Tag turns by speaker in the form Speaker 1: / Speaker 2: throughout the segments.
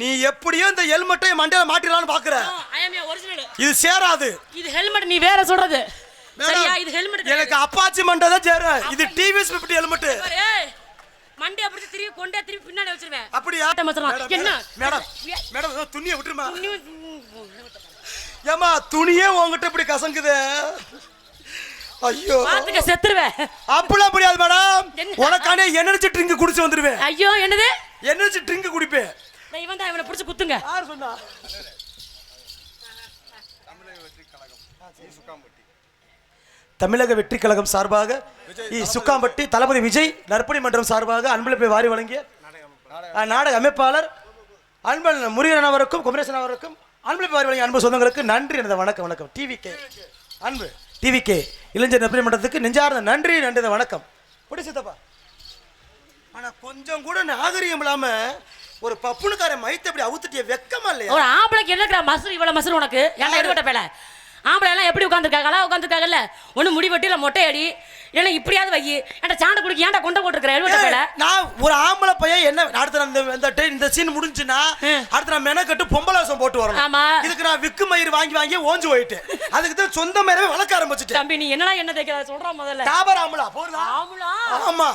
Speaker 1: நீ எப்படியோ இந்த ஹெல்மெட்டை மண்டையில மாட்டிடலாம்னு பாக்குற. இது சேராது.
Speaker 2: இது ஹெல்மெட் நீ வேற சொல்றது. சரியா இது ஹெல்மெட்.
Speaker 1: எனக்கு அப்பாச்சி மண்டை தான் சேரும். இது டிவிஎஸ் 50 ஹெல்மெட்.
Speaker 2: மண்டை அப்படி திருப்பி கொண்டே திருப்பி பின்னாடி வச்சிருவேன்.
Speaker 1: அப்படியா?
Speaker 2: என்ன?
Speaker 1: மேடம் மேடம் துணியை விட்டுருமா. ஏமா துணியே உன்கிட்ட இப்படி கசங்குதே. ஐயோ
Speaker 2: பாத்துக்க செத்துருவேன்.
Speaker 1: அப்படிலாம் முடியாது மேடம். உனக்கானே எனர்ஜி ட்ரிங்க் குடிச்சு வந்துருவேன்.
Speaker 2: ஐயோ என்னது?
Speaker 1: எனர்ஜி ட்ரிங்க் குடிப்பேன்.
Speaker 2: இவன் தான் இவனை பிடிச்சு குத்துங்க.
Speaker 1: யார் சொன்னா? தமிழக வெற்றி கழகம் சார்பாக சுக்காம்பட்டி தளபதி விஜய் நற்பணி மன்றம் சார்பாக அன்பளிப்பை வாரி வழங்கிய நாடக அமைப்பாளர் அன்பன் முருகன் அவருக்கும் குமரேசன் அவருக்கும் அன்பளிப்பை வாரி வழங்கிய அன்பு சொந்தங்களுக்கு நன்றி. எனது வணக்கம். வணக்கம் டிவிகே அன்பு டிவிகே இளைஞர் நற்பணி மன்றத்துக்கு நெஞ்சார்ந்த நன்றி. நன்றி வணக்கம். பிடிச்சதப்பா. ஆனா கொஞ்சம் கூட நாகரிகம் இல்லாம ஒரு பப்புனுக்கார மைத்த அப்படி அவுத்துட்டிய வெக்கமா இல்லையா?
Speaker 2: ஒரு ஆம்பளைக்கு என்னக்கற மசூர் இவ்வளவு மசூர் உனக்கு ஏன்டா எடுக்கட்ட பேல? ஆம்பளை எல்லாம் எப்படி உட்கார்ந்திருக்காங்களா? உட்கார்ந்திருக்காங்கல்ல. ஒண்ணு முடி வெட்டி இல்ல மொட்டை அடி இல்ல இப்படியாவது வை. ஏன்டா சாண்ட குடிக்கு ஏன்டா கொண்ட போட்டுக்கற எடுக்கட்ட பேல?
Speaker 1: நான் ஒரு ஆம்பளை பையன் என்ன அடுத்து இந்த சீன் முடிஞ்சுனா அடுத்து நான் மெனக்கட்டு பொம்பளை வேஷம் போட்டு வரணும். இதுக்கு நான் விக்கு மயிர் வாங்கி வாங்கி ஓஞ்சு போயிட்டேன். அதுக்கு தான் சொந்த மயிரவே வளர்க்க ஆரம்பிச்சிட்டேன்.
Speaker 2: தம்பி நீ என்னடா என்ன தேக்கற சொல்றா முதல்ல.
Speaker 1: டாபர் ஆம்பளா போறதா?
Speaker 2: ஆம்பளா?
Speaker 1: ஆமா.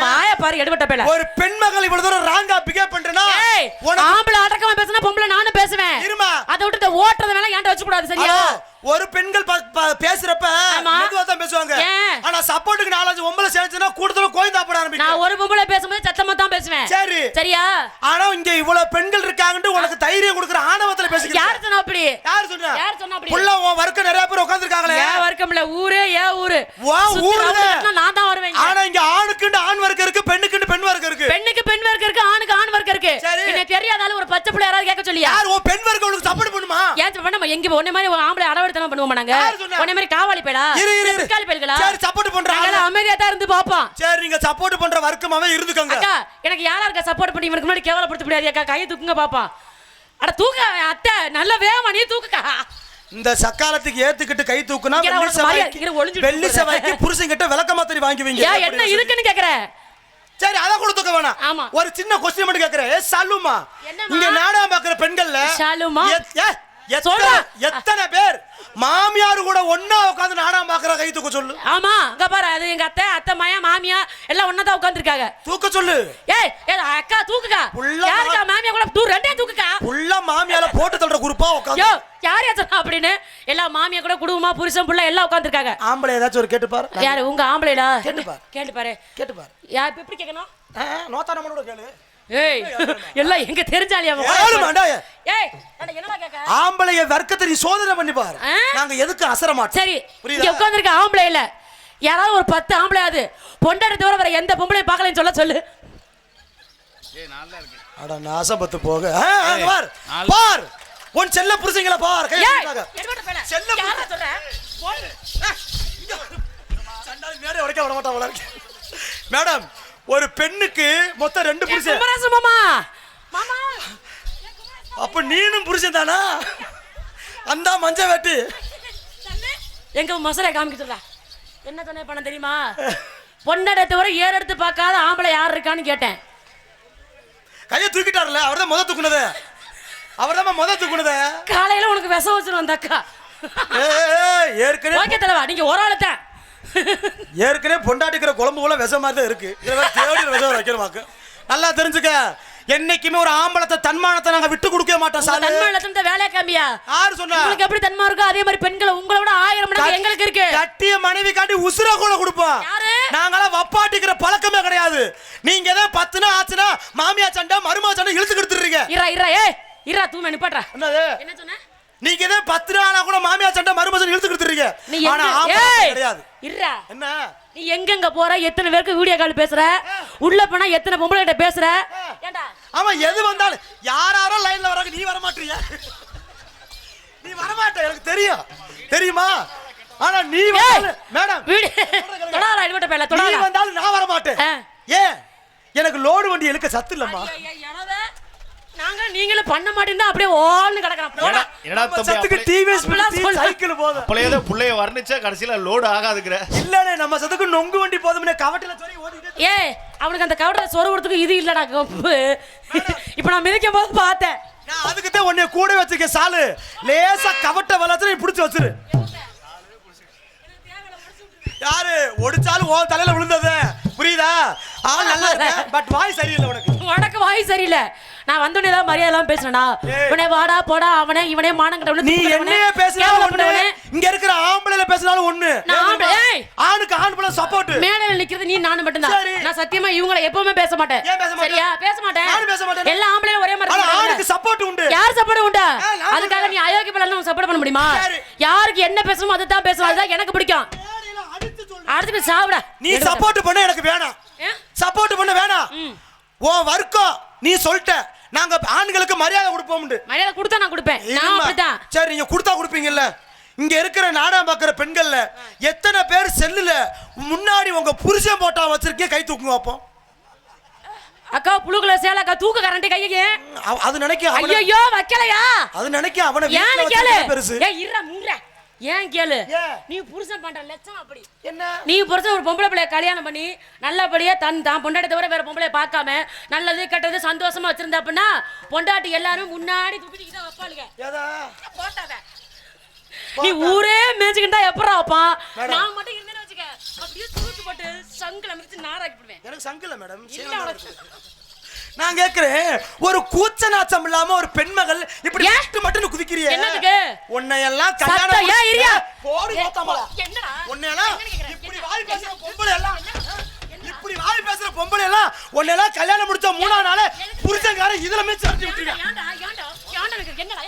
Speaker 2: வாய பாரு எடுக்கட்ட பேல.
Speaker 1: ஒரு பெண் மகள் இவ்வளவு தூரம் ராங்கா பிகேவ் பண்றேனா?
Speaker 2: ஆம்பளை அடக்கமா பேசினா பொம்பளை நானும் பேசுவேன்.
Speaker 1: இருமா.
Speaker 2: அத விட்டு ஓட்றத வேணா ஏன்டா வச்சு கூடாது சரியா?
Speaker 1: ஒரு பெண்கள் பேசுறப்ப மெதுவா தான் பேசுவாங்க. ஆனா சப்போர்ட்டுக்கு 4-5 பொம்பளை சேர்ந்துனா கூட்டத்துல கோயிந்தா போட ஆரம்பிக்கும்.
Speaker 2: நான் ஒரு பொம்பளை பேசும்போது சத்தமா தான் பேசுவேன்.
Speaker 1: சரி சரியா? ஆனா இங்க இவ்வளவு பெண்கள் இருக்காங்கன்னு உனக்கு தைரியம் கொடுக்குற ஆணவத்துல பேசுறீங்க.
Speaker 2: யார் சொன்னா அப்படி?
Speaker 1: யார் சொன்னா?
Speaker 2: யார் சொன்னா அப்படி?
Speaker 1: புள்ள உன் வர்க்க நிறைய பேர் உட்கார்ந்திருக்காங்களே.
Speaker 2: ஏன் வர்க்கம் இல்ல ஊரே ஏன் ஊரு?
Speaker 1: வா ஊருல
Speaker 2: நான் தான் வருவேன்.
Speaker 1: ஆனா இங்க ஆணுக்குன்னு ஆண் வர்க்கம் இருக்கு, பெண்ணுக்குன்னு பெண் வர்க்கம் இருக்கு.
Speaker 2: பெண்ணுக்கு பெண் வர்க்கம் இருக்கு, ஆணுக்கு ஆண் வர்க்கம் இருக்கு. என்ன தெரியாதால ஒரு பச்சை புள்ள யாராவது கேட்க சொல்லியா?
Speaker 1: யார் உன் பெண் வர்க்கம் உங்களுக்கு சப்போர்ட் பண்ணுமா?
Speaker 2: ஏன் பண்ணமா எங்க ஒண்ணே மாதிரி ஆம்பளை அடவடுத்தனம் பண்ணுவோம் நாங்க. ஒண்ணே மாதிரி காவாலி பேடா பிக்காலி பேல்களா?
Speaker 1: சரி சப்போர்ட் பண்றாங்க.
Speaker 2: அமைதியா தான் இருந்து பாப்போம்.
Speaker 1: சரி நீங்க சப்போர்ட் பண்ற வர்க்கமாவே இருந்துக்கங்க.
Speaker 2: அக்கா எனக்கு யாரா இருக்க சப்போர்ட் பண்ணி இவனுக்கு முன்னாடி கேவலப்படுத்த முடியாது. அக்கா கையை தூக்குங்க பாப்போம். அட தூக்க அத்தை நல்ல வேகமா நீ தூக்குக்கா.
Speaker 1: இந்த சக்காலத்துக்கு ஏத்துக்கிட்டு கை தூக்குனா வெள்ளி செவ்வாய்க்கு புருஷன் கிட்ட விளக்கமாத்திரி வாங்குவீங்க.
Speaker 2: என்ன இருக்குன்னு கேக்குற?
Speaker 1: சரி அத கூட தூக்க வேணாம். ஒரு சின்ன क्वेश्चन மட்டும் கேக்குறேன். சலுமா இங்க நாடகம் பார்க்குற பெண்கள்ல
Speaker 2: சலுமா
Speaker 1: எத்தனை பேர் மாமியார் கூட ஒண்ணா உட்கார்ந்து நாடகம் பார்க்கற கை தூக்க சொல்லு.
Speaker 2: ஆமா அங்க பாரு அது எங்க அத்தை அத்தை மாயா மாமியா எல்லாம் ஒண்ணா தான் உட்கார்ந்திருக்காங்க.
Speaker 1: தூக்க சொல்லு.
Speaker 2: ஏய் அக்கா தூக்குக்கா. யாருக்கா மாமியா கூட தூ ரெண்டே தூக்குக்கா. புள்ள
Speaker 1: மாமியால போட்டு தள்ளுற குரூப்பா உட்கார்ந்து.
Speaker 2: யோ யார் ஏத்தா அப்படினே எல்லா மாமியா கூட குடும்பமா புருஷன் புள்ள எல்லாம் உட்கார்ந்திருக்காங்க.
Speaker 1: ஆம்பளை ஏதாச்சும் ஒரு கேட்டு பாரு.
Speaker 2: யாரு உங்க ஆம்பளைடா?
Speaker 1: கேட்டு பாரு.
Speaker 2: யா எப்படி கேக்கணும்?
Speaker 1: நோத்தா நம்மளோட கேளு.
Speaker 2: ஏய் எல்லாம் எங்க தெரிஞ்சாலியா? ஏய் என்னடா கேக்க?
Speaker 1: ஆம்பளைய வர்க்கத்தை நீ சோதனை பண்ணி பாரு. நாங்க எதுக்கு அசர மாட்டோம்.
Speaker 2: சரி இங்க உட்கார்ந்திருக்க ஆம்பளை இல்ல யாராவது ஒரு 10 ஆம்பளையாவது பொண்டாட்டி தவிர வேற எந்த பொம்பளையும் பார்க்கலன்னு சொல்லு.
Speaker 3: ஏய் நல்லா இருக்கு.
Speaker 1: அட நாசபத்து போக. பார் பார் உன் செல்ல புருஷங்கள பார். கை தூக்காத. செல்ல யாரா சொல்ற? போடு. சண்டால மேடை உடைக்க விட மாட்டா போல இருக்கு. மேடம் ஒரு பெண்ணுக்கு மொத்தம் 2 புருஷன்.
Speaker 2: குமரேசு மாமா. மாமா
Speaker 1: அப்ப நீனும் புருஷன் தானா? அந்த மஞ்ச வெட்டி
Speaker 2: எங்க மசலை காமிக்கிட்டுடா. என்ன சொன்ன பண்ண தெரியுமா? பொண்ணடை தவிர ஏர் எடுத்து பார்க்காத ஆம்பளை யார் இருக்கான்னு கேட்டேன்.
Speaker 1: கையை தூக்கிட்டார்ல அவர்தான் முத தூக்குனது. அவர்தான் முத தூக்குனது.
Speaker 2: காலையில உனக்கு விஷம் வச்சிரும் அந்த அக்கா.
Speaker 1: ஏற்கனவே
Speaker 2: ஓகே தலைவா நீங்க ஒரு ஆளு தான்.
Speaker 1: ஏற்கனவே பொண்டாட்டிக்கிற குழம்பு போல விஷம் மாதிரி தான் இருக்கு. தேடி விஷம் வைக்கிறமாக்கு நல்லா தெரிஞ்சுக்க. என்னைக்குமே ஒரு ஆம்பளத்தை தன்மானத்தை நாங்க விட்டு கொடுக்க மாட்டோம். சார்
Speaker 2: தன்மானத்தை வேலைய காமியா?
Speaker 1: யாரு சொன்னா? உங்களுக்கு
Speaker 2: எப்படி தன்மா இருக்கோ அதே மாதிரி பெண்களை உங்களை விட 1000 மடங்கு எங்களுக்கு இருக்கு.
Speaker 1: கட்டிய மனைவி காட்டி உசுர கூட கொடுப்போம். நாங்களாம் வப்பாட்டிக்கிற பழக்கமே கிடையாது. நீங்க ஏதோ 10 நாள் ஆச்சுனா மாமியா சண்டை மருமக சண்டை இழுத்து கொடுத்துறீங்க.
Speaker 2: இரா தூமே நிப்பாட்றா.
Speaker 1: என்னது?
Speaker 2: என்ன சொன்ன?
Speaker 1: நீங்க ஏதோ 10 நாளா கூட மாமியா சண்டை மருமக சண்டை இழுத்து கொடுத்துறீங்க. ஆனா ஆம்பளை கிடையாது.
Speaker 2: இரா
Speaker 1: என்ன?
Speaker 2: நீ எங்கெங்க போற? எத்தனை பேருக்கு வீடியோ கால் பேசுற? உள்ள போனா எத்தனை பொம்பளை கிட்ட பேசுற? ஏண்டா
Speaker 1: ஆமா எது வந்தாலும் யாராரோ லைன்ல வராங்க நீ வர மாட்டீங்க. நீ வர மாட்ட எனக்கு தெரியும். தெரியுமா? ஆனா நீ மேடம்
Speaker 2: தொடாரா இவட்ட பேல தொடாரா.
Speaker 1: நீ வந்தாலும் நான் வர மாட்டேன். ஏன்? எனக்கு லோடு வண்டி இழுக்க சத்து இல்லம்மா.
Speaker 2: நாங்க நீங்களும் பண்ண மாட்டேன்னா அப்படியே ஓல்னு கிடக்குறோம். போடா.
Speaker 3: என்னடா தம்பி
Speaker 1: சத்துக்கு டிவிஎஸ் சைக்கிள் போதும்.
Speaker 3: அப்பளையேதோ புள்ளைய வர்ணிச்சா கடைசியில லோடு ஆகாதுங்கற.
Speaker 1: இல்லனே நம்ம சத்துக்கு நொங்கு வண்டி போதும்னே கவட்டில சொல்லி ஓடிட்டே.
Speaker 2: ஏய் அவனுக்கு அந்த கவட்டல சொரு வரதுக்கு இது இல்லடா கப்பு. இப்போ நான் மிதிக்கும் போது பார்த்தேன்.
Speaker 1: நான் அதுக்கு தான் உன்னை கூட வச்சிருக்க சாலு. லேசா கவட்ட வலத்துல நீ புடிச்சு வச்சிரு. யாரு ஒடிச்சாலும் ஓ தலையில விழுந்தது புரியுதா? ஆள் நல்லா இருக்க பட் வாய் சரியில்லை உனக்கு.
Speaker 2: உனக்கு வாய் சரியில்லை. நான் வந்தோடனே ஏதாவது மரியாதை இல்லாம பேசுறேனா? இவனே வாடா போடா அவனே இவனே மானங்கட்டவனே.
Speaker 1: நீ என்னையே பேசினாலும் ஒண்ணு, இங்க இருக்கிற ஆம்பளைல பேசினாலும் ஒண்ணு. ஆணுக்கு ஆண் புள்ள சப்போர்ட்.
Speaker 2: மேடையில நிக்கிறது நீ நானும் மட்டும் தான். நான் சத்தியமா இவங்கள எப்பவுமே பேச மாட்டேன். சரியா? பேச மாட்டேன்.
Speaker 1: நானும் பேச மாட்டேன்.
Speaker 2: எல்லா ஆம்பளையும் ஒரே மாதிரி
Speaker 1: இருக்காங்க. ஆணுக்கு சப்போர்ட் உண்டு.
Speaker 2: யார் சப்போர்ட் உண்டு? அதுக்காக நீ அயோக்கிய பலன்னு சப்போர்ட் பண்ண முடியுமா? யாருக்கு என்ன பேசணுமோ அதை தான் பேசணும். அதுதான் எனக்கு பிடிக்கும். அடுத்து சாவுடா.
Speaker 1: நீ சப்போர்ட் பண்ண எனக்கு வேணாம். சப்போர்ட் பண்ண வேணாம். ஓ வர்க்கம் நீ சொல்லிட்ட. நாங்க ஆண்களுக்கு மரியாதை கொடுப்போம்.
Speaker 2: மரியாதை கொடுத்தா நான் கொடுப்பேன். நான் அப்படிதான்.
Speaker 1: சரி நீங்க கொடுத்தா கொடுப்பீங்கல்ல. இங்க இருக்கிற நாடகம் பார்க்குற பெண்கள்ல எத்தனை பேர் செல்லுல முன்னாடி உங்க புருஷன் போட்டா வச்சிருக்கே கை தூக்குங்க அப்போ.
Speaker 2: அக்கா புழுகுல சேலக்கா தூக்க கரண்ட் கையே.
Speaker 1: அது நினைக்க
Speaker 2: ஐயோ வைக்கலையா?
Speaker 1: அது நினைக்க அவனை
Speaker 2: ஏன் கேளு.
Speaker 1: பெருசு.
Speaker 2: ஏய் இருடா மூடுற. ஏன் கேளு. நீ புருஷன் பண்ற லட்சம் அப்படி.
Speaker 1: என்ன?
Speaker 2: நீ புருஷன் ஒரு பொம்பளை பிள்ளைய கல்யாணம் பண்ணி நல்லபடியா தான் பொண்டாட்டி தவிர வேற பொம்பளைய பார்க்காம நல்லது கெட்டது சந்தோஷமா வச்சிருந்தா அப்படின்னா பொண்டாட்டி எல்லாரும் முன்னாடி தூக்கிட்டு இதை வைப்பாளுங்க.
Speaker 1: ஏதா
Speaker 2: போட்டாத. நீ ஊரே மேய்ச்சிக்கிட்டா எப்பறா வைப்பான்? நான் மட்டும் இருந்தேன்னு வச்சுக்க அப்படியே தூக்கி போட்டு சங்குல மிதிச்சு நாராக்கி போடுவேன்.
Speaker 1: எனக்கு சங்குல மேடம். நான் கேக்குறேன் ஒரு கூச்ச நாச்சம் இல்லாம ஒரு பெண்மகள் இப்படி மட்டும் குதிக்கிறியே
Speaker 2: என்னதுக்கு?
Speaker 1: உன்னை எல்லாம் கல்யாணம்
Speaker 2: ஏன் இரியா?
Speaker 1: போடி போத்தாமல.
Speaker 2: என்னடா?
Speaker 1: உன்னை எல்லாம் இப்படி வாய் பேசுற பொம்பளை எல்லாம் இப்படி வாய் பேசுற பொம்பளை எல்லாம் உன்னை எல்லாம் கல்யாணம் முடிச்ச 3ஆம் நாளே புருஷன்கார இதுல மேய்ச்சி அடிச்சு விட்டுருங்க.
Speaker 2: ஏன்டா ஏன்டா ஏன்டா எனக்கு என்னடா?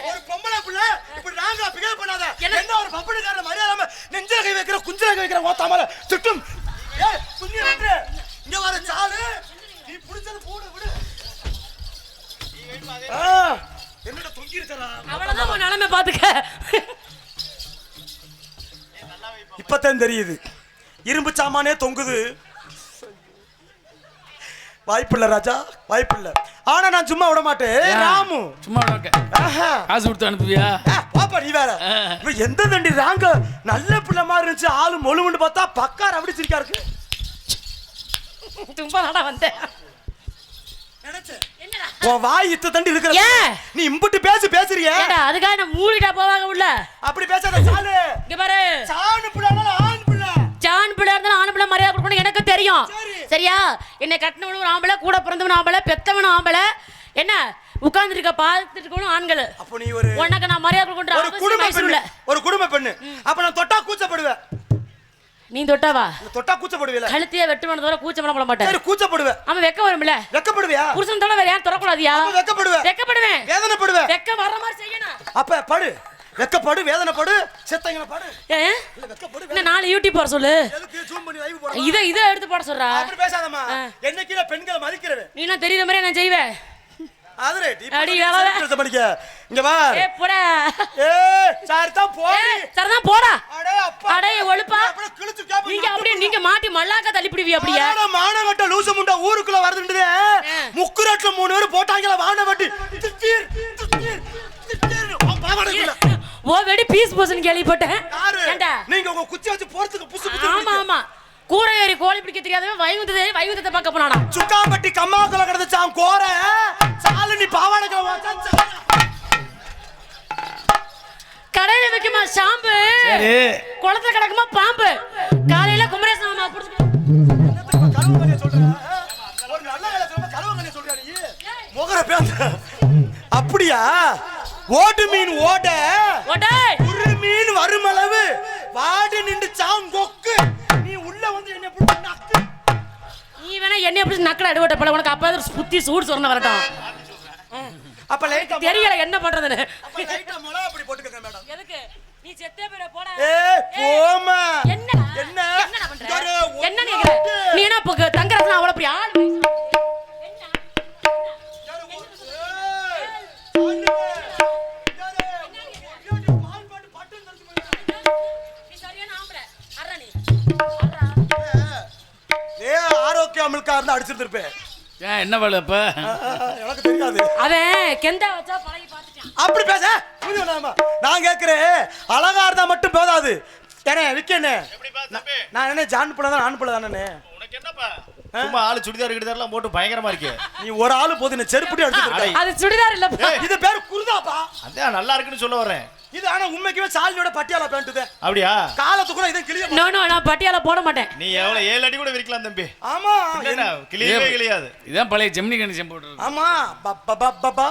Speaker 1: ஒரு பொம்பளை புள்ள இப்படி ராங்கா பிஹேவ் பண்ணாத. என்ன ஒரு பப்படிக்காரன மரியாதை நெஞ்சில கை வைக்கிற குஞ்சில கை வைக்கிற ஓத்தாமல சுட்டும். ஏய் புண்ணிய விட்டு இங்க வர சாலு நீ புடிச்சது போடு விடு. என்னடா தொங்கி இருக்கறா?
Speaker 2: அவளதான் உன் நிலைமை பாத்துக்க.
Speaker 1: இப்பதான் தெரியுது இரும்பு சாமானே தொங்குது. வாய்ப்பில்லை ராஜா வாய்ப்பில்லை. ஆனா நான் சும்மா விட மாட்டேன். ராமு
Speaker 4: சும்மா காசு கொடுத்து அனுப்புவியா?
Speaker 1: பாப்பா நீ வேற எந்த தண்டி ராங்க நல்ல பிள்ளை மாதிரி இருந்துச்சு. ஆளு மொழுமுன்னு பார்த்தா பக்கார் அப்படி சிரிக்கா இருக்கு.
Speaker 2: சும்மா நடா வந்தேன்.
Speaker 1: உன் வாய் இத்த தண்டி இருக்கிற நீ இம்புட்டு பேசுறிய.
Speaker 2: அதுக்காக நான் மூடிட்டா போவாங்க உள்ள.
Speaker 1: அப்படி பேசாத சாலு.
Speaker 2: இங்க பாரு
Speaker 1: சாணு பிள்ளை ஆண் பிள்ளை.
Speaker 2: சாண் பிள்ளை இருந்தாலும் ஆண் பிள்ளை மரியாதை கொடுக்கணும் எனக்கு தெரியும். சரியா? என்னை கட்டினவனும் ஒரு ஆம்பளை கூட பிறந்தவனும் ஆம்பளை பெத்தவனும் ஆம்பளை. என்ன உட்கார்ந்து இருக்க பார்த்துட்டு இருக்கணும் ஆண்கள்.
Speaker 1: அப்ப நீ ஒரு
Speaker 2: உனக்கு நான் மரியாதை கொடுக்கணும்.
Speaker 1: ஒரு குடும்ப பெண்ணு. அப்ப நான் தொட்டா கூச்சப்படுவேன்.
Speaker 2: நீ தொட்டாவா?
Speaker 1: தொட்டா கூச்சப்படுவீல.
Speaker 2: கழுத்தியே வெட்டுவன தவிர கூச்சப்பட மாட்டேன்.
Speaker 1: சரி கூச்சப்படுவேன்.
Speaker 2: அவன் வெக்க வரும்ல.
Speaker 1: வெக்கப்படுவியா?
Speaker 2: புருஷன் தவிர வேற யாரும் தொடக்கூடாதியா?
Speaker 1: வெக்கப்படுவேன்.
Speaker 2: வெக்கப்படுவேன்.
Speaker 1: வேதனைப்படுவேன்.
Speaker 2: வெக்க வர்ற மாதிரி செய்யணும்.
Speaker 1: அப்ப படு வெக்கப்படு வேதனைப்படு செத்தங்கன படு.
Speaker 2: வெக்கப்படு. என்ன 4 யூடியூப் போற சொல்லு.
Speaker 1: எதுக்கு ஜூம் பண்ணி லைவ் போற?
Speaker 2: இத எடுத்து போட சொல்றா.
Speaker 1: அப்படி பேசாதம்மா. என்னைக்கு நான் பெண்களை மதிக்கிறேன்.
Speaker 2: நீ நான் தெரியுற மாதிரி நான் செய்வேன்.
Speaker 1: அதுரே
Speaker 2: அடி வேலை
Speaker 1: படிக்க இங்க வா.
Speaker 2: ஏய் போடா.
Speaker 1: ஏய் சார் தான் போடி.
Speaker 2: சார் தான் போடா.
Speaker 1: அடே அப்பா.
Speaker 2: அடே ஒழுப்பா.
Speaker 1: அப்படியே கிழிச்சு கேப்.
Speaker 2: நீங்க அப்படியே நீங்க மாட்டி மல்லாக்க தள்ளிப்பிடுவீ அப்படியே.
Speaker 1: அட மானவட்ட லூசு முண்டா ஊருக்குள்ள வருதுண்டே. முக்குரட்ல 3 பேர் போட்டாங்கல வானவட்டி. தித்தீர் தித்தீர் தித்தீர். பாவாடக்குள்ள.
Speaker 2: ஓ வெடி பீஸ் போஸ்னு கேள்விப்பட்டேன்.
Speaker 1: ஏண்டா நீங்க உங்க குச்சி வச்சு போறதுக்கு புசு புசு.
Speaker 2: ஆமா ஆமா. கூரை ஏறி கோழி பிடிக்க தெரியாதவன் வைகுந்தத்தை பார்க்க போனானா?
Speaker 1: சுக்காம்பட்டி கம்மாக்குள்ள கிடந்துச்சான் கோரை. சாலினி பாவாடக்குள்ள வச்சான்.
Speaker 2: கடையில வைக்குமா ஷாம்பு? குளத்துல கிடக்குமா பாம்பு? காலையில குமரேசன் மாமா புடிச்சு
Speaker 1: கருவங்கனே சொல்றா. ஒரு நல்ல வேளை சொல்ற கருவங்கனே சொல்றா நீ. மோகர பேந்த. அப்படியா? ஓடு மீன் ஓட.
Speaker 2: ஓடே.
Speaker 1: ஒரு மீன் வருமளவு வாடி நின்று சாம் கொக்கு. நீ உள்ள வந்து என்ன புடிச்சு நக்கு.
Speaker 2: நீ வேணா என்னைய புடிச்சு நக்கல அடிவட்ட பல உனக்கு அப்பா புத்தி சூடு சொன்ன வரட்டும்.
Speaker 1: அப்ப லைட்டா
Speaker 2: தெரியல என்ன பண்றதுன்னு.
Speaker 1: அப்ப லைட்டா மொளகா அப்படி போட்டுக்கங்க மேடம்.
Speaker 2: எதுக்கு? நீ செத்தே போற போடா.
Speaker 1: ஏய் போமா.
Speaker 2: என்னடா? என்ன பண்ற? என்ன நினைக்கிற? நீ என்ன போக தங்கறதுல அவள அப்படி ஆள்
Speaker 1: நோக்கியா மில்கா இருந்தா அடிச்சிருந்திருப்பேன்.
Speaker 4: ஏன் என்ன வேலை இப்ப?
Speaker 1: எனக்கு தெரியாது.
Speaker 2: அவன் கெண்டா வச்சா பழகி பார்த்துட்டான்.
Speaker 1: அப்படி பேச நான் கேட்கிறேன். அழகா இருந்தா மட்டும் போதாது. ஏனே விக்கண்ணே, நான் என்ன ஜான் பிள்ளை தான் ஆண் பிள்ளை தானே?
Speaker 3: உனக்கு என்னப்பா சும்மா ஆளு சுடிதார் கிடிதார்லாம் போட்டு பயங்கரமா இருக்கு.
Speaker 1: நீ ஒரு ஆளு போது என்ன செருப்புடி அடிச்சிருக்க.
Speaker 2: அது சுடிதார் இல்லப்பா,
Speaker 1: இது பேர் குருதாப்பா.
Speaker 3: அதான் நல்லா இருக்குன்னு சொல்ல வரேன்.
Speaker 1: இது ஆனா உண்மைக்குமே சாலியோட பட்டியாலா பேண்ட் தான்.
Speaker 3: அப்படியா?
Speaker 1: காலத்துக்கு கூட இதை கிளிய.
Speaker 2: நோ நோ, நான் பட்டியால போட மாட்டேன்.
Speaker 3: நீ எவ்வளவு 7 அடி கூட விரிக்கலாம் தம்பி.
Speaker 1: ஆமா,
Speaker 3: கிளியவே கிளியாது.
Speaker 4: இதான் பழைய ஜெமினி கணேசன் போட்டு.
Speaker 1: ஆமா பப்பா.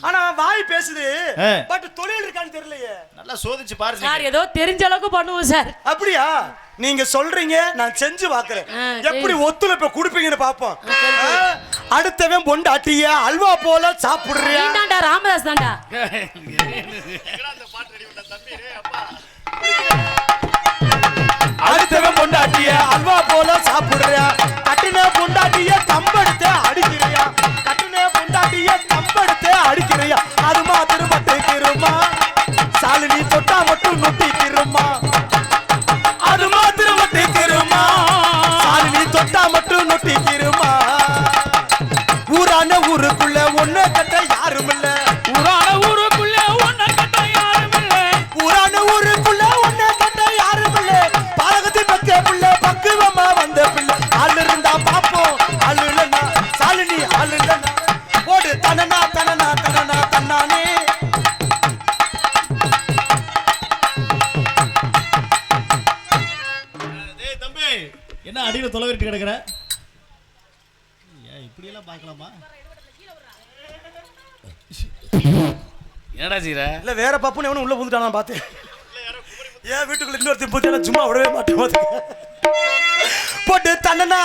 Speaker 1: ஆனா வாய் பேசுது, பட் தொழில் இருக்கான்னு தெரியலையே.
Speaker 3: நல்லா சோதிச்சு பாரு
Speaker 2: சார். ஏதோ தெரிஞ்ச அளவுக்கு பண்ணுவோம் சார்.
Speaker 1: அப்படியா? நீங்க சொல்றீங்க, நான் செஞ்சு பாக்குறேன். எப்படி ஒத்துழைப்ப குடுப்பீங்கன்னு பாப்போம். அடுத்தவன் பொண்டாட்டிய அல்வா போல சாப்பிடுறியா?
Speaker 2: நீதான்டா ராமதாஸ் தான்டா.
Speaker 1: அடுத்தவன் பொண்டாட்டிய அல்வா போல சாப்பிடுறியா? கட்டின பொண்டாட்டிய கம்பெடுத்து அடிக்கிறியா? கட்டின பொண்டாட்டிய கம்பெடுத்து அடிக்கிறியா? அது மாத்திரம் பட்டுக்கிருமா? சாலினி தொட்டா மட்டும் நொட்டிக்கிருமா? அது மாத்திரம் பட்டுக்கிருமா? சாலினி தொட்டா மட்டும் நொட்டிக்கிருமா? ஊரான ஊருக்குள்ள ஒண்ணு கட்ட யாரும் இல்ல.
Speaker 4: ஊரான ஊருக்குள்ள ஒண்ணு கட்ட யாரும் இல்ல.
Speaker 1: ஊரான ஊருக்குள்ள ஒண்ணு கட்ட யாரும் இல்ல. பாலகத்தின் பக்க புள்ள பக்குவமா வந்த பிள்ளை. ஆள் இருந்தா பாப்போம், ஆள் இல்லைன்னா சாலினி ஆள் இல்லைன்னா போடு தனனா தனனா தனனா தன்னானே.
Speaker 3: டேய் தம்பி, என்ன அடியில தொலைவிட்டு கிடக்குற? இப்படி எல்லாம் பார்க்கலாமா?
Speaker 4: என்னடா செய்ற?
Speaker 1: இல்ல வேற பாப்புன்னு எவனும் உள்ள புந்துட்டானா பாத்து. ஏன் வீட்டுக்குள்ள இன்னொருத்தி புதுனா சும்மா விடவே மாட்டேன். போட்டு தனனா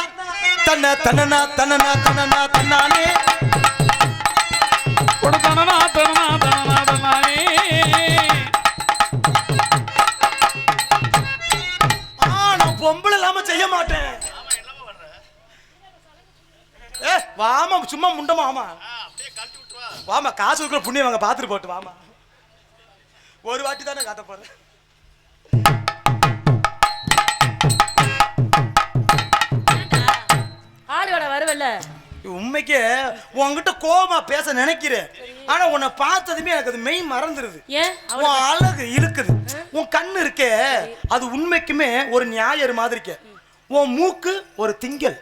Speaker 1: தன்ன தனனா தனனா தனனா தன்னானே.
Speaker 4: போடு தனனா தனனா தனனா தனானே.
Speaker 1: நான் பொம்பளை இல்லாம செய்ய மாட்டேன். வாமா சும்மா முண்டமா ஆமா. வாமா காசு இருக்கிற புண்ணியம் வாங்க பாத்துட்டு போட்டு வாமா. ஒரு வாட்டி தானே காட்ட போறேன்.
Speaker 2: ஆளுவோட வருவல்ல.
Speaker 1: உண்மைக்கே உன்கிட்ட கோபமா பேச நினைக்கிறேன். ஆனா உன்னை பார்த்ததுமே எனக்கு அது மெய் மறந்துருது.
Speaker 2: ஏன்?
Speaker 1: உன் அழகு இழுக்குது. உன் கண்ணு இருக்கே, அது உண்மைக்குமே ஒரு ஞாயிறு மாதிரி இருக்கே. உன் மூக்கு ஒரு திங்கள்,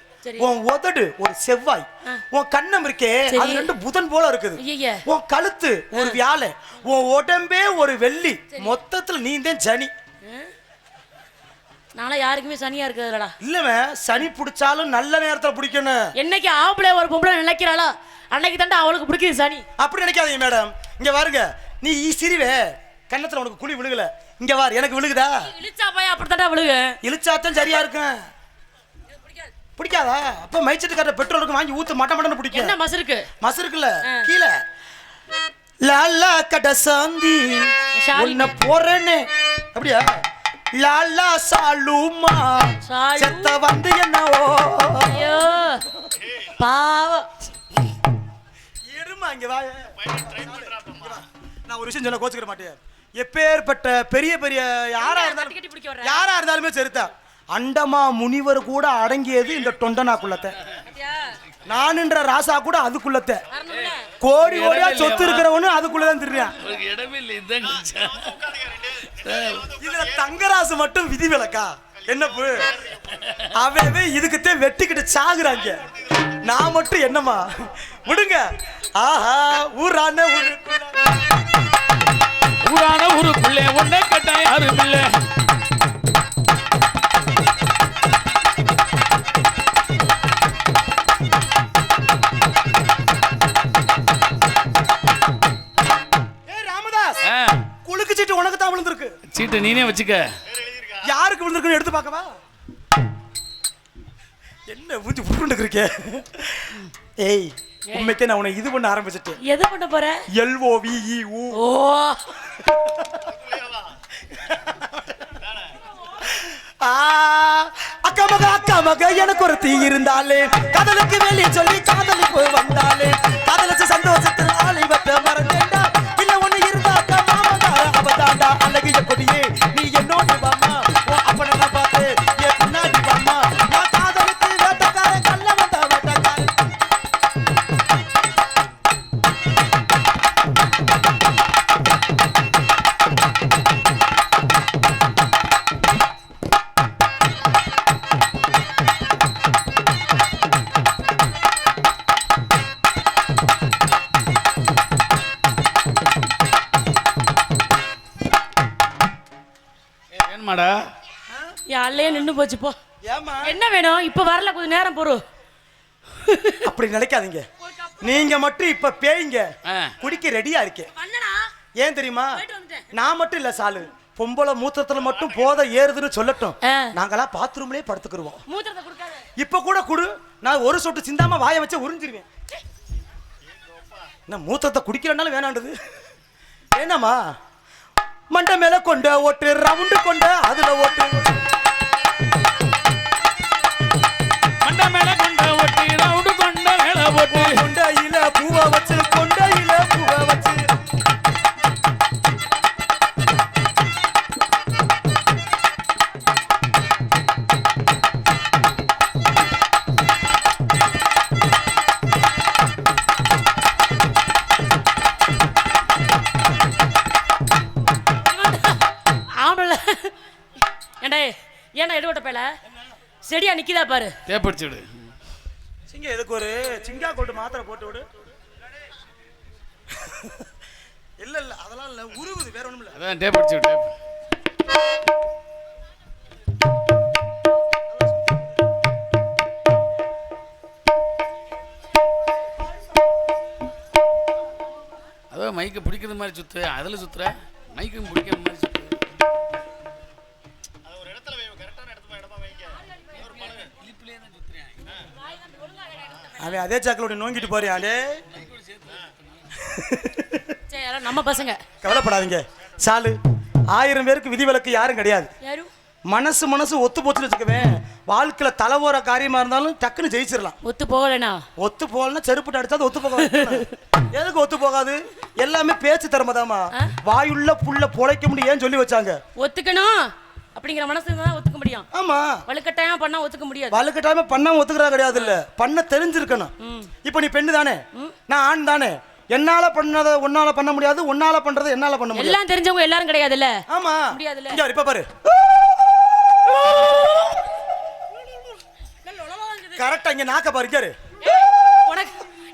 Speaker 1: உன் உதடு ஒரு செவ்வாய், உன் கண்ணம் இருக்கே அது ரெண்டு புதன் போல இருக்குது. உன் கழுத்து ஒரு வியாழை, உன் உடம்பே ஒரு வெள்ளி. மொத்தத்துல நீ தான் சனி.
Speaker 2: நாளை யாருக்குமே சனியா இருக்குதுடா.
Speaker 1: இல்லவன் சனி பிடிச்சாலும் நல்ல நேரத்துல பிடிக்கணும்.
Speaker 2: என்னைக்கு ஆம்பளை ஒரு பொம்பளை நினைக்கிறாளோ அன்னைக்கு தாண்டா அவளுக்கு பிடிக்குது சனி.
Speaker 1: அப்படி நினைக்காதீங்க மேடம். இங்க வாருங்க, நீ சிரிவே கண்ணத்துல உனக்கு குழி விழுகல. இங்க வாரு, எனக்கு விழுகுதா?
Speaker 2: இழுச்சா போய் அப்படித்தாண்டா விழுகு.
Speaker 1: இழுச்சாத்தான் சரியா இருக்கும். பிடிக்காதா? அப்ப மைச்சட்டு கட்ட பெட்ரோலுக்கு வாங்கி ஊத்து மட்ட மட்டன்னு பிடிக்கும்.
Speaker 2: என்ன மசருக்கு?
Speaker 1: மசருக்குல கீழே லாலா கட சாந்தி உன்னை போறேன்னு அப்படியா? லாலா சாலுமா செத்த வந்து என்னவோ.
Speaker 2: ஐயோ பாவம்.
Speaker 1: இருமா இங்க வா. நான் ஒரு விஷயம் சொல்ல கோச்சுக்கிற மாட்டேன். எப்பேற்பட்ட பெரிய பெரிய யாரா இருந்தாலுமே சரிதான். அண்டமா முனிவர் கூட அடங்கியது இந்த தொண்டனாக்குள்ளத்தை. நானுன்ற ராசா கூட அதுக்குள்ளத்தை. கோடி கோடியா சொத்து இருக்கிறவனு அதுக்குள்ளதான் திருறான். இதுல தங்கராசு மட்டும் விதி விலக்கா? என்ன அவவே இதுக்குத்தான் வெட்டிக்கிட்டு சாகுறாங்க. நான் மட்டும் என்னமா விடுங்க. ஆஹா ஊரான
Speaker 4: ஊருக்குள்ளே ஒண்ணே கட்ட யாரும் இல்ல.
Speaker 1: குலுக்கு சீட்டு உனக்கு தான் விழுந்திருக்கு.
Speaker 4: சீட்டு நீனே வச்சுக்க.
Speaker 1: யாருக்கு விழுந்திருக்குன்னு எடுத்து பார்க்கவா? என்ன ஊத்தி புட்டுண்டு இருக்கே. ஏய் உண்மைக்கே நான் உன்னை இது பண்ண ஆரம்பிச்சிட்டேன்.
Speaker 2: எது பண்ண போற?
Speaker 1: LOVEU.
Speaker 2: ஓ
Speaker 1: அக்கா மக எனக்கு ஒரு தீ இருந்தாலே காதலுக்கு வெளியே சொல்லி காதலி போய் வந்தாலே காதலிச்சு சந்தோஷத்தில் ஆளை வட்ட மறந்தேண்டா. இல்ல ஒண்ணு இருந்தா அக்கா மாமங்கார அவதாண்டா. அழகிய கொடியே நீ என்னோட வாமா. அப்ப நான் பார்த்து என் பின்னாடி வாமா. நான் காதலுக்கு வேட்டக்கார கல்ல வந்த
Speaker 2: போச்சு போ.
Speaker 1: ஏமா
Speaker 2: என்ன வேணும்? இப்ப வரல, கொஞ்சம் நேரம் பொறு.
Speaker 1: அப்படி நினைக்காதீங்க. நீங்க மட்டும் இப்ப பேய்ங்க, குடிக்க ரெடியா இருக்கேன்.
Speaker 2: பண்ணடா.
Speaker 1: ஏன் தெரியுமா?
Speaker 2: போயிட்டு வந்துட்டேன்.
Speaker 1: நான் மட்டும் இல்ல சாலு, பொம்பளை மூத்திரத்துல மட்டும் போதை ஏறுதுன்னு சொல்லட்டும்.
Speaker 2: ஆ.
Speaker 1: நாங்களாம் பாத்ரூம்லயே படுத்துக்கிருவோம்.
Speaker 2: மூத்திரத்தை கொடுக்காத.
Speaker 1: இப்ப கூட குடு, நான் ஒரு சொட்டு சிந்தாம வாயை வச்சு உறிஞ்சிருவேன். நான் மூத்திரத்தை குடிக்கிறனாலும் வேணாண்டது. என்னம்மா மண்டை மேல கொண்ட ஓட்டு, ரவுண்டு கொண்ட அதுல ஓட்டு,
Speaker 4: மண்டை மேல கொண்ட ஒட்டி ரவுண்டு கொண்ட மேல போட்டு
Speaker 1: கொண்டையில பூவை வச்சு, கொண்டையில பூவை வச்சு.
Speaker 2: ஆம்பளை ஏண்டா ஏன்டா எடுவட்ட பேல செடியா நிக்குதா பாரு.
Speaker 3: தேப்படிச்சு விடு.
Speaker 1: சிங்க எதுக்கு ஒரு சிங்கா கொண்டு மாத்திரை போட்டு விடு. இல்ல இல்ல அதெல்லாம் இல்ல, உருவுது, வேற ஒண்ணும் இல்ல.
Speaker 3: அதான் தேப்படிச்சு விடு. அதான் மைக்கை பிடிக்கிறது மாதிரி சுத்து, அதில் சுத்துற மைக்கும் பிடிக்கிற மாதிரி சுத்து.
Speaker 1: அவன் அதே சாக்கிலோட நோங்கிட்டு போறியா? டே
Speaker 2: சரி, யாரும் நம்ம பசங்க.
Speaker 1: கவலைப்படாதீங்க சாலு, 1000 பேருக்கு விதிவிலக்கு யாரும் கிடையாது.
Speaker 2: யாரு?
Speaker 1: மனசு ஒத்து போச்சுன்னு வச்சுக்கவேன், வாழ்க்கையில தலைவோர காரியமா இருந்தாலும் டக்குன்னு ஜெயிச்சிடலாம்.
Speaker 2: ஒத்து போகலனா
Speaker 1: ஒத்து போகலன்னா செருப்புட்டு அடிச்சா ஒத்து போகாது. எதுக்கு ஒத்து போகாது? எல்லாமே பேச்சு திறமைதாமா. வாயுள்ள புள்ள பொழைக்க முடியும் ஏன் சொல்லி வச்சாங்க.
Speaker 2: ஒத்துக்கணும் அப்படிங்கிற மனசு தான் ஒத்துக்க முடியும்.
Speaker 1: ஆமா,
Speaker 2: வலுக்கட்டாயம் பண்ணா ஒத்துக்க முடியாது.
Speaker 1: வலுக்கட்டாயமா பண்ணாம ஒத்துக்கிறா கிடையாது. இல்ல பண்ண தெரிஞ்சிருக்கணும். இப்ப நீ பெண்ணு தானே, நான் ஆண் தானே. என்னால பண்ணத உன்னால பண்ண முடியாது, உன்னால பண்றதை என்னால பண்ண முடியாது.
Speaker 2: எல்லாம் தெரிஞ்சவங்க எல்லாரும் கிடையாதுல்ல.
Speaker 1: ஆமா,
Speaker 2: முடியாதுல்ல.
Speaker 1: இங்க இப்ப பாரு, கரெக்டா இங்க நாக்க பாரு. இங்க
Speaker 2: உனக்கு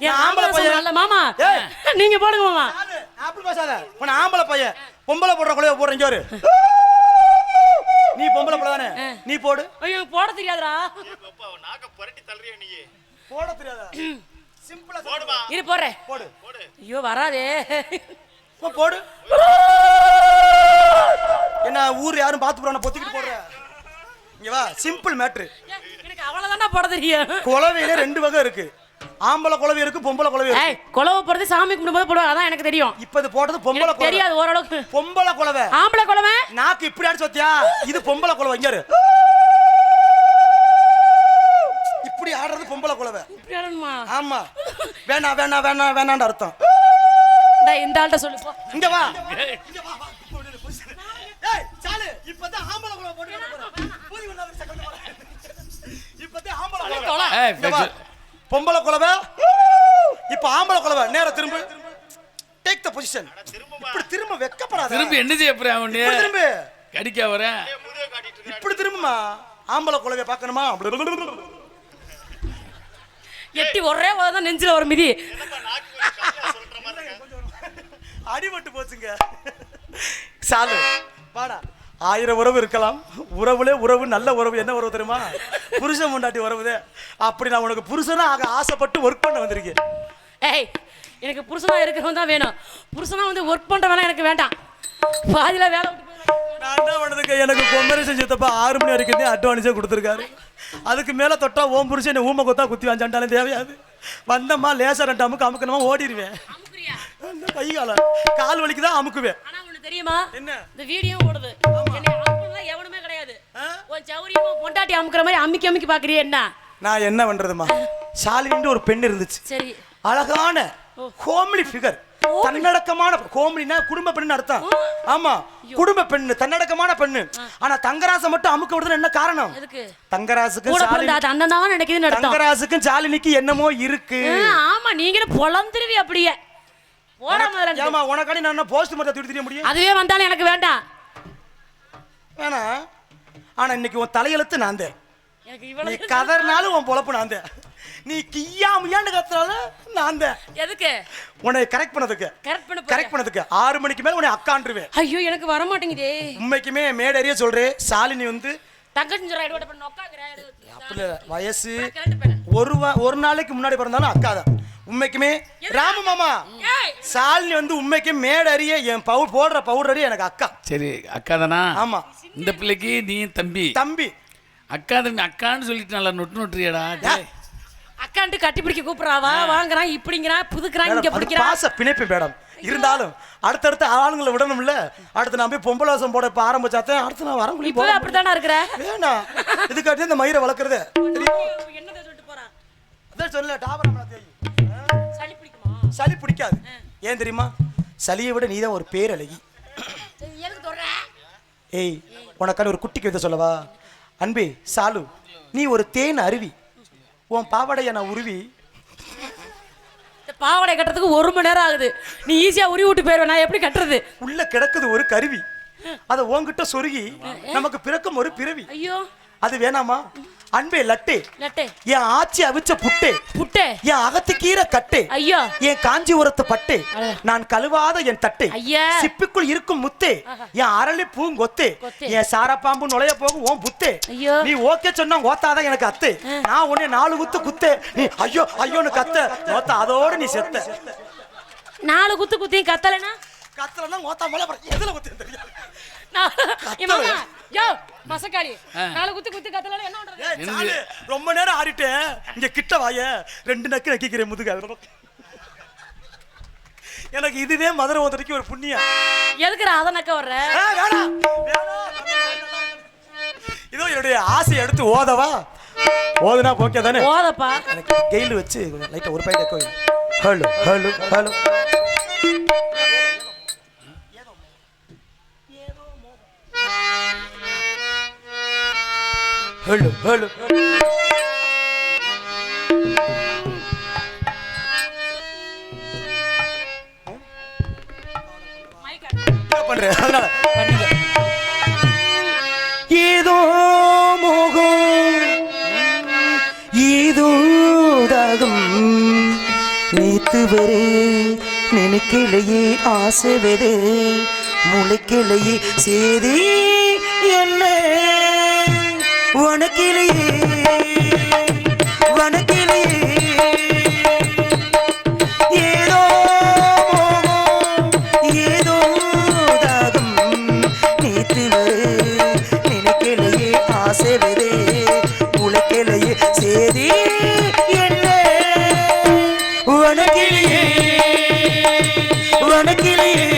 Speaker 2: என் ஆம்பளை பையன் இல்ல மாமா. நீங்க போடுங்க மாமா.
Speaker 1: அப்படி பேசாத. உன ஆம்பளை பையன் பொம்பளை போடுற கொலைய போடுற. இங்க வரு, நீ பொம்பளை போல தானே, நீ போடு.
Speaker 2: ஐயோ போட தெரியாதுடா.
Speaker 3: நாக்க புரட்டி தள்ளுறியா நீ?
Speaker 1: போட தெரியாதா? சிம்பிளா போடுமா.
Speaker 2: இரு போறேன்.
Speaker 1: போடு.
Speaker 2: ஐயோ வராதே.
Speaker 1: போடு. என்ன ஊர் யாரும் பாத்து போறானே பொத்திக்கிட்டு போடுற. இங்க வா, சிம்பிள் மேட்ரு.
Speaker 2: எனக்கு அவ்வளவுதான்டா போட தெரியும்.
Speaker 1: குலவையில 2 வகை இருக்கு. ஆம்பளை குலவை இருக்கு, பொம்பளை குலவை இருக்கு.
Speaker 2: ஏய், குலவை போறது சாமி கும்பிடும்போது போடுவாங்க, அதான் எனக்கு தெரியும்.
Speaker 1: இப்ப இது போட்டது பொம்பளை குலவை.
Speaker 2: தெரியாது ஓரளவுக்கு.
Speaker 1: பொம்பளை குலவை.
Speaker 2: ஆம்பளை குலவை
Speaker 1: நாக்கு இப்படி அடிச்சு வத்தியா, இது பொம்பளை குலவை. இங்க இரு, இப்படி ஆடுறது பொம்பளை குலவை.
Speaker 2: இப்படி ஆடணுமா?
Speaker 1: ஆமா, வேணா வேணா வேணா வேணான்னு அர்த்தம்.
Speaker 2: டேய் இந்த ஆள்கிட்ட சொல்லு போ.
Speaker 1: இங்க வா, இங்க வா வா. ஏய் சாலு, இப்பதான் ஆம்பளை குலவை போட்டு போறோம். போய் வந்தாரு செகண்ட் வர. இப்பதான் ஆம்பளை குலவை.
Speaker 3: ஏய்
Speaker 1: இங்க வா. பொம்பளை குலவை, இப்ப ஆம்பளை குலவை. நேரா திரும்பு, டேக் தி பொசிஷன். இப்படி திரும்ப வெக்கப்படாத.
Speaker 3: திரும்பி என்ன செய்ய போற அவனே?
Speaker 1: இப்படி திரும்பு,
Speaker 3: கடிக்க வரேன்.
Speaker 1: இப்படி திரும்புமா. ஆம்பளை குலவை பார்க்கணுமா?
Speaker 2: எட்டி ஒரே தான் நெஞ்சில ஒரு மிதி.
Speaker 1: அடிபட்டு போச்சுங்க. சாலு வாடா. 1000 உறவு இருக்கலாம், உறவுலே உறவு, நல்ல உறவு. என்ன உறவு தெரியுமா? புருஷன் முண்டாட்டி உறவுதே. அப்படி நான் உனக்கு புருஷனா ஆக ஆசைப்பட்டு ஒர்க் பண்ண வந்திருக்கேன்.
Speaker 2: ஏய், எனக்கு புருஷனா இருக்கிறவன் தான் வேணும். புருஷனா வந்து ஒர்க் பண்ற வேலை எனக்கு வேண்டாம். பாதியில வேலை விட்டு
Speaker 1: நான் என்ன பண்ணதுக்கு, எனக்கு பொம்மரி செஞ்சப்ப 6 மணி வரைக்கும் அட்வான்ஸே கொடுத்துருக்காரு. அதுக்கு மேல தொட்டா ஓம் புருஷன் என்ன ஊமை கொத்தா குத்தி வாஞ்சாண்டாலும் தேவையாது. வந்தம்மா லேசா 2 அமுக்கு அமுக்கணுமா ஓடிடுவேன். கை கால் வலிக்கு தான் அமுக்குவேன்.
Speaker 2: ஆனா ஒண்ணு தெரியுமா?
Speaker 1: என்ன?
Speaker 2: இந்த வீடியோ ஓடுது. என்னை அமுக்குறதுல எவனுமே கிடையாது. உன் சௌரியமா பொண்டாட்டி அமுக்குற மாதிரி அமுக்கி அமுக்கி பாக்குறியே என்ன?
Speaker 1: நான் என்ன பண்றதுமா, ஷாலினின்னு ஒரு பெண் இருந்துச்சு.
Speaker 2: சரி.
Speaker 1: அழகான ஹோம்லி ஃபிகர், தன்னடக்கமான. ஹோம்லினா குடும்ப பெண்ணு அர்த்தம். ஆமா, குடும்ப பெண்ணு, தன்னடக்கமான பெண்ணு. ஆனா தங்கராசை மட்டும் அமுக்க விடுறது என்ன காரணம்?
Speaker 2: எதுக்கு?
Speaker 1: தங்கராசுக்கு
Speaker 2: கூட பிறந்த அண்ணன் தான் நினைக்குதுன்னு அர்த்தம்.
Speaker 1: தங்கராசுக்கும் ஷாலினிக்கு என்னமோ இருக்கு.
Speaker 2: ஆமா, நீங்க பொளந்துருவி அப்படியே. போடா முதல்ல.
Speaker 1: ஏமா உனக்காடி நான் போஸ்ட் மட்டும் தூக்கி தெரிய முடியும்?
Speaker 2: அதுவே வந்தாலும் எனக்கு வேண்டாம்.
Speaker 1: வேணா. ஆனா இன்னைக்கு உன் தலையெழுத்து நான் தான்.
Speaker 2: எனக்கு
Speaker 1: நீ
Speaker 2: இவ்வளவு
Speaker 1: கதறினாலும் உன் பொழப்பு நான் தான். நீ கியா முயான்னு கத்துறாலும் நான் தான்.
Speaker 2: எதுக்கு?
Speaker 1: உன்னை கரெக்ட் பண்ணதுக்கு. கரெக்ட் பண்ணதுக்கு 6 மணிக்கு மேல உன்னை அக்காண்டுருவேன்.
Speaker 2: ஐயோ எனக்கு வர மாட்டேங்குதே.
Speaker 1: உண்மைக்குமே மேடறிய சொல்றேன், ஷாலினி வந்து
Speaker 2: தங்கச்சி சொல்ற எடுவட்ட பண்ண உட்காக்குறேன்
Speaker 1: அப்படி இல்ல, வயசு ஒரு நாளைக்கு முன்னாடி பிறந்தாலும் அக்கா தான் உண்மைக்குமே. ராம மாமா சாலினி வந்து உண்மைக்கு மேடறிய என் போடுற பவுடர் அறிய எனக்கு அக்கா.
Speaker 3: சரி அக்கா தானா?
Speaker 1: ஆமா.
Speaker 3: இந்த பிள்ளைக்கு நீ தம்பி.
Speaker 1: தம்பி
Speaker 3: அக்கா தம்பி அக்கான்னு சொல்லிட்டு நல்லா நொட்டுறியடா.
Speaker 2: அக்கான்ட்டு கட்டி பிடிக்க கூப்பிடுறாவா வாங்குறான் இப்படிங்கிறான் புதுக்குறான் இங்க பிடிக்கிறான்.
Speaker 1: பாச பிணைப்பு மேடம். இருந்தாலும் அடுத்தடுத்து ஆளுங்களை விடணும்ல. அடுத்து நான் போய் பொம்பளை வாசம் போட இப்ப ஆரம்பிச்சாத்தேன். அடுத்து நான் வர முடியும்.
Speaker 2: இப்பவே அப்படித்தானா இருக்கிற?
Speaker 1: வேணாம், இதுக்காட்டி இந்த மயிரை வளர்க்குறது.
Speaker 2: என்னதை சொல்லிட்டு போறான்?
Speaker 1: அதான் சொல்ல டாபரம்னா தெரியும்.
Speaker 2: சளி பிடிக்குமா?
Speaker 1: சளி பிடிக்காது. ஏன் தெரியுமா? சளியை விட நீதான் ஒரு பேரழகி.
Speaker 2: எதுக்கு சொல்ற?
Speaker 1: ஏய், உனக்கான ஒரு குட்டிக்கு வித சொல்லவா? அன்பே சாலு, நீ ஒரு தேன் அருவி. உன் பாவாடைய நான் உருவி
Speaker 2: பாவாடை கட்டுறதுக்கு 1 மணி நேரம் ஆகுது. நீ ஈஸியா உருவி விட்டு போயிருவேன். நான் எப்படி கட்டுறது?
Speaker 1: உள்ள கிடக்குது ஒரு கருவி. அதை உன்கிட்ட சொருகி நமக்கு பிறக்கும் ஒரு பிறவி.
Speaker 2: ஐயோ
Speaker 1: அது வேணாமா? அன்பே லட்டே,
Speaker 2: லட்டே
Speaker 1: என் ஆச்சி அவிச்ச புட்டே,
Speaker 2: புட்டே
Speaker 1: என் அகத்து கீரை கட்டே,
Speaker 2: ஐயோ
Speaker 1: என் காஞ்சி உரத்து பட்டே, நான் கழுவாத என் தட்டே,
Speaker 2: ஐயா
Speaker 1: சிப்பிக்குள் இருக்கும் முத்தே, என் அரளி பூங்கொத்தே, என் சாரப்பாம்பு நுழைய போகும் ஓம் புத்தே.
Speaker 2: ஐயோ
Speaker 1: நீ ஓகே சொன்னா ஓத்தாதான் எனக்கு அத்தை. நான் உன்னை 4 குத்து குத்தே, நீ ஐயோ ஐயோன்னு கத்த ஓத்த, அதோட நீ செத்த.
Speaker 2: 4 குத்து குத்தி கத்தலனா
Speaker 1: கத்தலன்னா ஓத்தா மலை எதுல குத்து தெரியாது.
Speaker 2: மசக்காளி 4 குத்து குத்தி கத்தலனா என்ன பண்றது?
Speaker 1: ரொம்ப நேரம் ஆடிட்டேன். இங்க கிட்ட வாய 2 நக்கு நக்கிக்கிறேன் முதுக. எனக்கு இதுவே மதுரை வந்ததுக்கு ஒரு புண்ணியம்.
Speaker 2: எதுக்குற அத நக்க வர்ற?
Speaker 1: இதோ என்னுடைய ஆசை எடுத்து ஓதவா? ஓதுனா ஓகே தானே?
Speaker 2: ஓதப்பா.
Speaker 1: எனக்கு கெயில் வச்சு லைட்டா ஒரு பாயிண்ட் கோயில். Hello hello hello hello hello பண்றேன். அதனால ஏதோ மோகம் ஏதோ தாகம் நேத்து வரு நினைக்கலையே ஆசை வரு முளைக்கலையே சேதி என்ன வணக்கிலையே வணக்கிலையே ஏதோ ஏதோ தாகம் நேத்து வரு நினைக்கலையே ஆசை வரு முளைக்கலையே சேதி என்ன வணக்கிலையே வணக்கிலையே.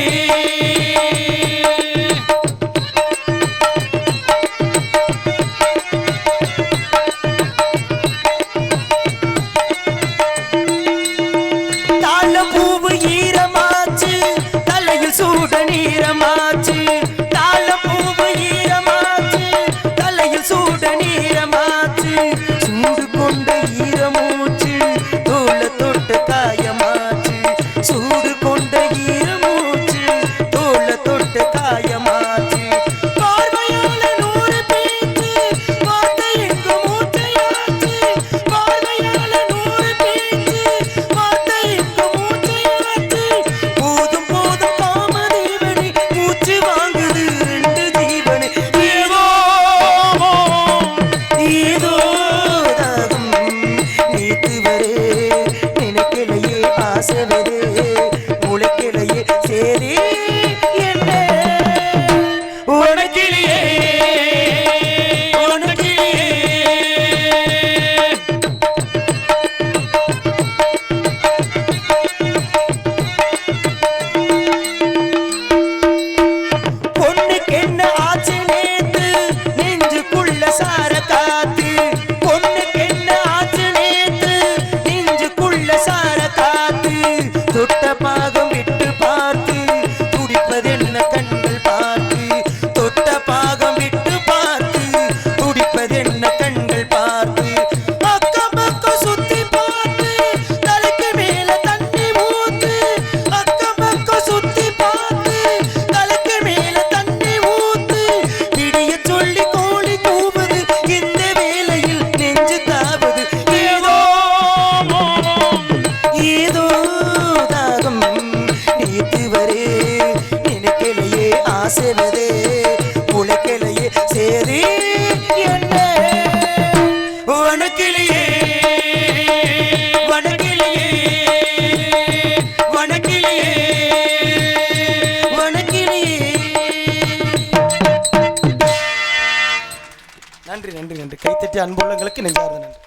Speaker 1: நன்றி. கைத்தட்டி அன்புள்ளங்களுக்கு நெஞ்சார்ந்த நன்றி.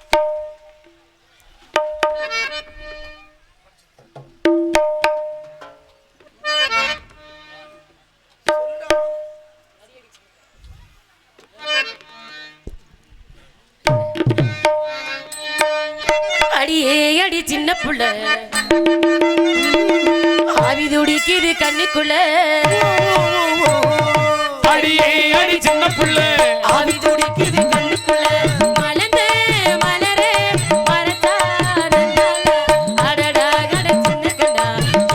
Speaker 2: அடியே அடி சின்ன புள்ள ஆவி துடிக்குது கண்ணுக்குள்ள
Speaker 4: அடியே அடி சின்ன புள்ள
Speaker 2: ஆவி துடிக்குது கண்ணுக்குள்ள மலர்ந்த மலரே மரத்தாரண்டா அடடா கட சின்ன கண்டா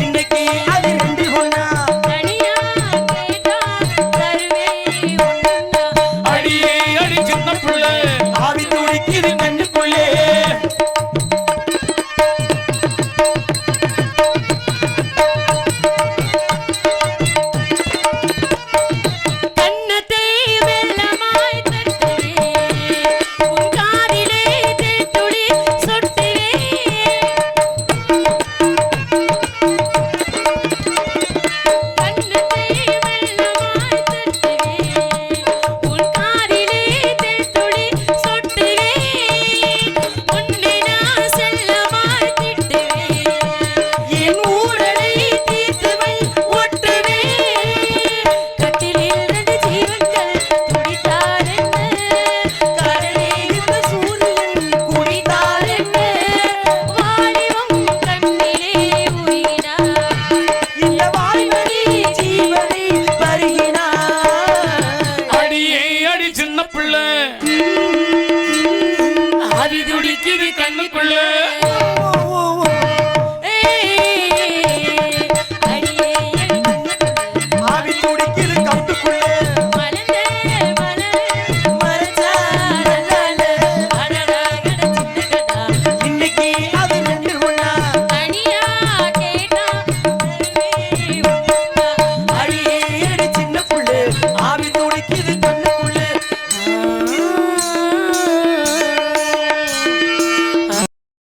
Speaker 1: இன்னைக்கு அது ரெண்டு பொண்ணா
Speaker 2: தனியா கேட்டா தருவே ஒண்ணுன்னா
Speaker 4: அடியே அடி சின்ன புள்ள
Speaker 1: ஆவி துடிக்குது கண்ணுக்குள்ளே.
Speaker 2: கண்ணத்தை வெள்ளமாய் தட்டுவே உன் காதிலே தேத்துளி சொட்டுவே கண்ணத்தை வெள்ளமாய் தட்டுவே உன் காதிலே தேத்துளி சொட்டுவே உன்னை நான் செல்லமாய் திட்டுவே என் ஊடலை தீர்த்துவை ஒட்டுவே கட்டிலில் ரெண்டு ஜீவன்கள் துடித்தாரென்ன கடலே இந்த சூரியன் குடித்தாரென்ன வாலிபம் கண்ணிலே உருகினார் இந்த வாய்மணி ஜீவனை பருகினார்
Speaker 4: அடியே அடி சின்ன புள்ள
Speaker 2: ஆவி துடிக்குது
Speaker 4: கண்ணுக்குள்ள